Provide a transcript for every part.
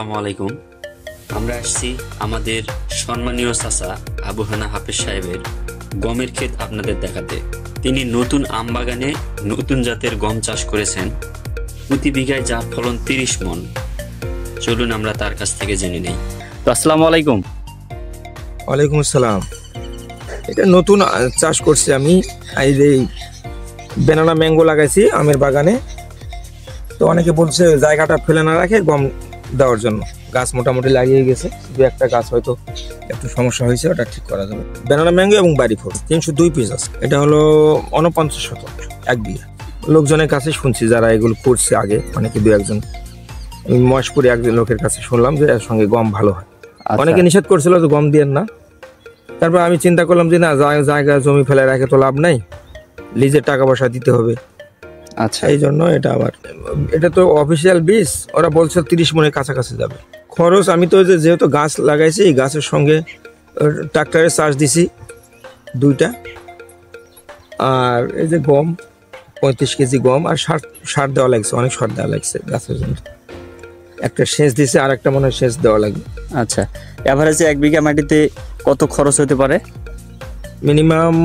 আসসালামু আলাইকুম। আমরা আসছি আমাদের সম্মানীয় চাচা আবু হানা হাফেজ সাহেবের গমের ক্ষেত আপনাদের দেখাতে। তিনি নতুন আম বাগানে নতুন জাতের গম চাষ করেছেন, প্রতি বিঘায় যার ফলন 30 মণ। চলুন আমরা তার কাছ থেকে জেনে নেই। তো আসসালামু আলাইকুম। ওয়ালাইকুম আসসালাম। এটা নতুন চাষ করছি আমি। এই যে বেনানা ম্যাঙ্গো লাগাইছি আমের বাগানে। তো অনেকে বলছে জায়গাটা ফেলে না রাখে গম দেওয়ার জন্য। গাছ মোটামুটি লাগিয়ে গেছে, দু একটা গাছ হয়তো একটু সমস্যা হয়েছে, ওটা ঠিক করা যাবে। বেনানা ম্যাঙ্গো এবং বাড়ি ফল 302 পিস আছে। এটা হলো 49 শতক, 1 বিঘা। লোকজনের কাছে শুনছি যারা এগুলো করছে আগে, অনেকে দু একজন। মহেশপুরে একজন লোকের কাছে শুনলাম যে এর সঙ্গে গম ভালো হয়। অনেকে নিষেধ করছিল যে গম দিয়েন না। তারপর আমি চিন্তা করলাম যে না, জায়গা জমি ফেলে রাখে তো লাভ নাই, লিজের টাকা পয়সা দিতে হবে। আচ্ছা, এই জন্য এটা তো অফিসিয়াল বীজ, ওরা বলছে 30 মণের কাছাকাছি যাবে খরচ। আমি তো যেহেতু গাছ লাগাইছি, এই গাছের সঙ্গে ট্রাক্টরের চার্জ দিছি 2টা, আর এই যে গম 35 কেজি গম, আর সার দেওয়া লাগছে, অনেক সার দেওয়া লাগছে গাছের জন্য। একটা সেচ দিছে, আর একটা মনে হয় সেচ দেওয়া লাগবে। আচ্ছা, এভারেজে 1 বিঘা মাটিতে কত খরচ হতে পারে? মিনিমাম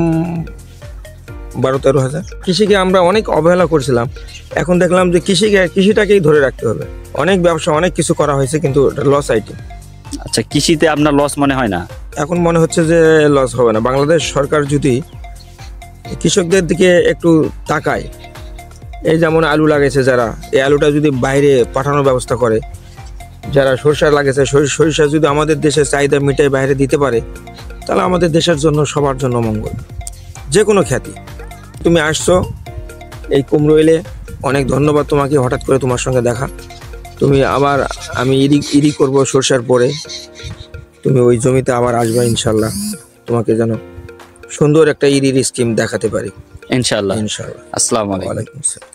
12-13 হাজার। কৃষিকে আমরা অনেক অবহেলা করছিলাম, এখন দেখলাম যে কৃষিটাকেই ধরে রাখতে হবে। অনেক ব্যবসা, অনেক কিছু করা হয়েছে, কিন্তু লস আইটেম। আচ্ছা, কৃষিতে আপনার লস মনে হয় না? এখন মনে হচ্ছে যে লস হবে না। বাংলাদেশ সরকার যদি কৃষকদের দিকে একটু তাকায়, এই যেমন আলু লাগাইছে যারা, এই আলুটা যদি বাইরে পাঠানোর ব্যবস্থা করে, যারা সরিষা লাগাইছে সরিষা যদি আমাদের দেশের চাহিদা মিটাই বাইরে দিতে পারে, তাহলে আমাদের দেশের জন্য, সবার জন্য মঙ্গল। যে কোনো খ্যাতি। তুমি আসছো এই কুমড়ো এলে, অনেক ধন্যবাদ তোমাকে। হঠাৎ করে তোমার সঙ্গে দেখা, তুমি আবার, আমি ইরি করবো সরষার পরে, তুমি ওই জমিতে আবার আসবে ইনশাল্লাহ। তোমাকে যেন সুন্দর একটা ইরির স্কিম দেখাতে পারি ইনশাআল্লাহ। ইনশাল্লাহ। আসসালামু আলাইকুম। ওয়ালাইকুম আসসালাম।